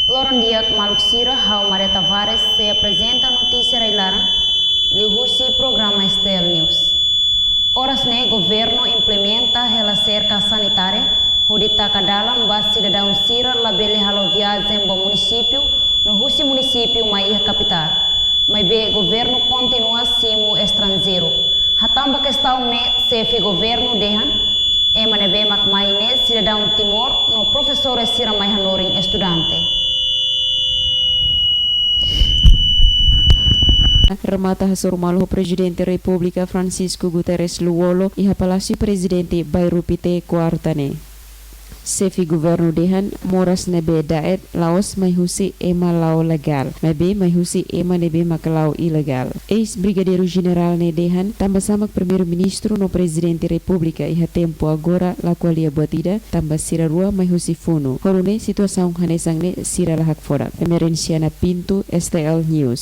Lorandiak Maluxira Hau Maria Tavares se apresenta notícia Reilara, Lihusi Programa Estel News. Horas ne governo implementa a cerca sanitária, hodita kadalam bas cidadão Sira labele halo viagem bo município, no Rússia município mai capital. Mas be governo continua simo estrangeiro. Hatamba questão ne se governo dehan, emane be mak mai ne cidadão Timor, no professor Sira mai hanoring estudante. Remata hasurmal o Presidente República Francisco Guterres Luolo e a Palácio Presidente Bairupite Kuartane. Sefi governo dehan moras nebe daet laos mai husi ema lao legal, nebe mai husi ema nebe makalau ilegal. Ex Brigadeiro General ne dehan tamba samak Primeiro-Ministro no Presidente República e a tempo agora la qualia batida tamba sira rua mai husi funo. Horune situação hanesang ne sira lahak fora. Emerenciana Pinto STL News.